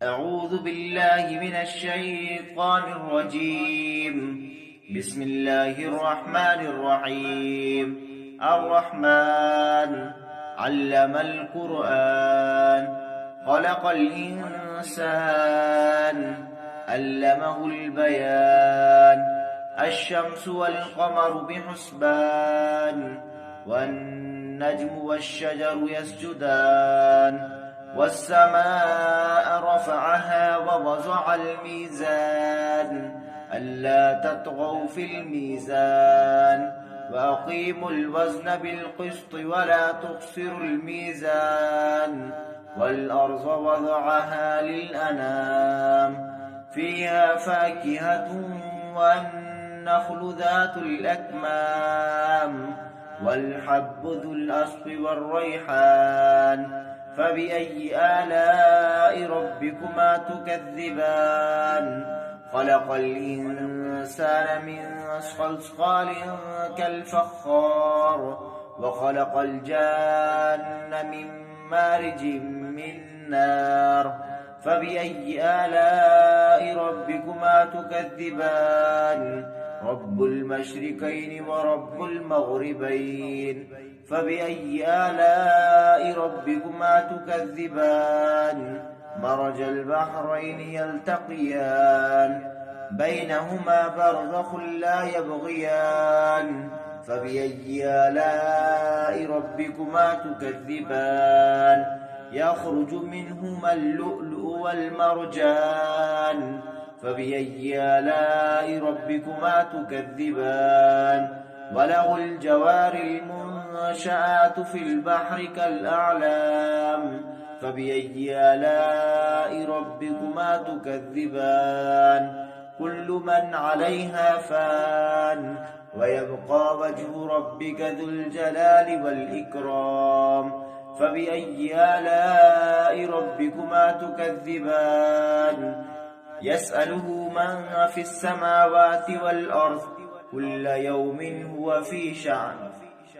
أعوذ بالله من الشيطان الرجيم. بسم الله الرحمن الرحيم. الرحمن علم القرآن خلق الإنسان علمه البيان. الشمس والقمر بحسبان والنجم والشجر يسجدان والسماء رفعها ووضع الميزان ألا تطغوا في الميزان وأقيموا الوزن بالقسط ولا تخسروا الميزان والأرض وضعها للأنام فيها فاكهة والنخل ذات الأكمام والحب ذو الأصف والريحان فبأي آلاء ربكما تكذبان خلق الإنسان من صلصال كالفخار وخلق الجان من مارج من نار فبأي آلاء ربكما تكذبان رب المشركين ورب المغربين فبأي آلاء ربكما تكذبان مرج البحرين يلتقيان بينهما برزخ لا يبغيان فبأي آلاء ربكما تكذبان يخرج منهما اللؤلؤ والمرجان فبأي آلاء ربكما تكذبان وله الجوار المنشآت في البحر كالأعلام فبأي آلاء ربكما تكذبان كل من عليها فان ويبقى وجه ربك ذو الجلال والإكرام فبأي آلاء ربكما تكذبان يسأله من في السماوات والأرض كل يوم هو في شأن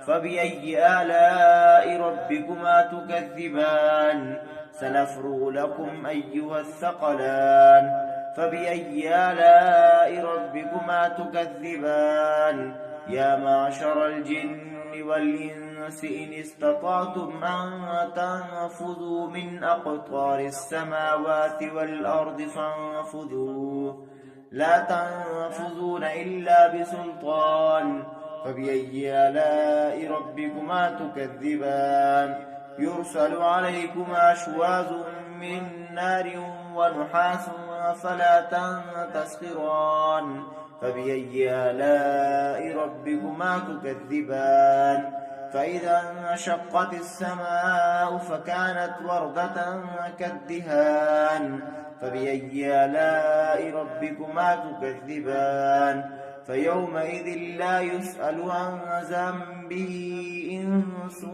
فبأي آلاء ربكما تكذبان سنفرغ لكم أيها الثقلان فبأي آلاء ربكما تكذبان يا معشر الجن والإنس إن استطعتم أن تنفذوا من أقطار السماوات والأرض فانفذوا لا تنفذون إلا بسلطان فبأي آلاء ربكما تكذبان يرسل عليكما شواظ من نار ونحاس فلا تنتصران فبأي آلاء ربكما تكذبان فإذا انشقت السماء فكانت وردة كالدهان فبأي آلاء ربكما تكذبان فيومئذ لا يسأل عن ذنبه إنس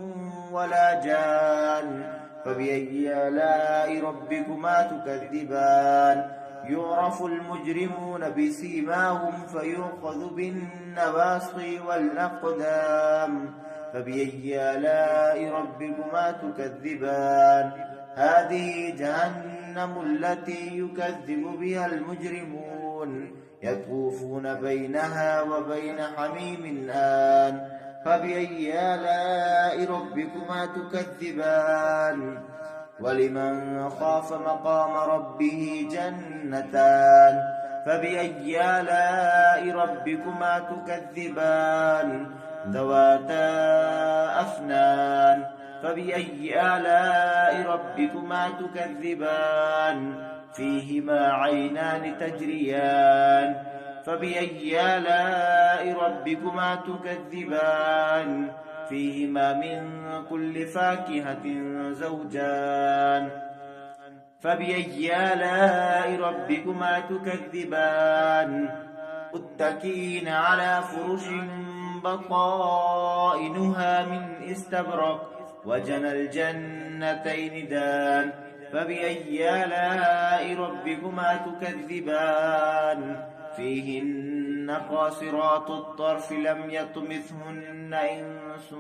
ولا جان فبأي آلاء ربكما تكذبان يعرف المجرمون بسيماهم فيؤخذ بالنواصي والأقدام فبأي آلاء ربكما تكذبان هذه جهنم التي يكذب بها المجرمون يطوفون بينها وبين حميم آن فبأي آلاء ربكما تكذبان ولمن خاف مقام ربه جنتان فبأي آلاء ربكما تكذبان ذواتا أفنان فبأي آلاء ربكما تكذبان فيهما عينان تجريان فبأي آلاء ربكما تكذبان فيهما من كل فاكهة زوجان فبأي آلاء ربكما تكذبان متكئين على فرش بطائنها من استبرق وجنى الجنتين دان فبأي آلاء ربكما تكذبان فيهن قاصرات الطرف لم يطمثهن إنس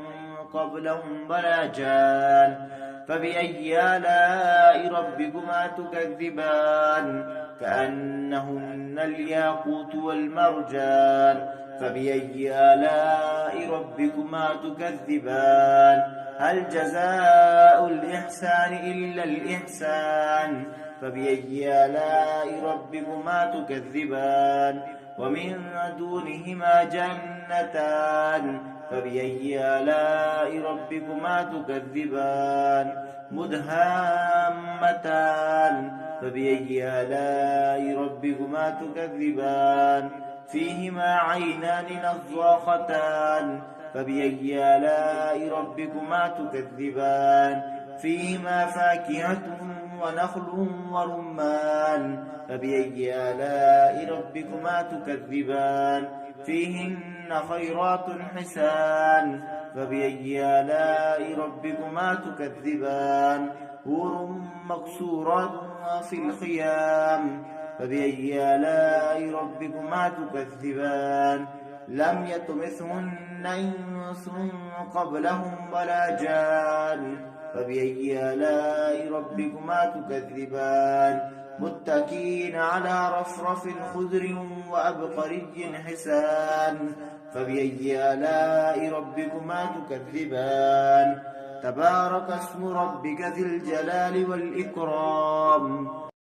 قبلهم ولا جان فبأي آلاء ربكما تكذبان كأنهن الياقوت والمرجان فبأي آلاء ربكما تكذبان هل جزاء الإحسان إلا الإحسان فبأي آلاء ربكما تكذبان ومن دونهما جنتان فبأي آلاء ربكما تكذبان مدهامتان فبأي آلاء ربكما تكذبان فيهما عينان نضاختان فبأي آلاء ربكما تكذبان فيهما فاكهة ونخل ورمان فبأي آلاء ربكما تكذبان فيهن خيرات حسان فبأي آلاء ربكما تكذبان حور مقصورات في الخيام فبأي آلاء ربكما تكذبان لم يطمثهن إنس قبلهم ولا جان فبأي آلاء ربكما تكذبان متكئين على رفرف خضر وأبقري حسان فبأي آلاء ربكما تكذبان تبارك اسم ربك ذي الجلال والإكرام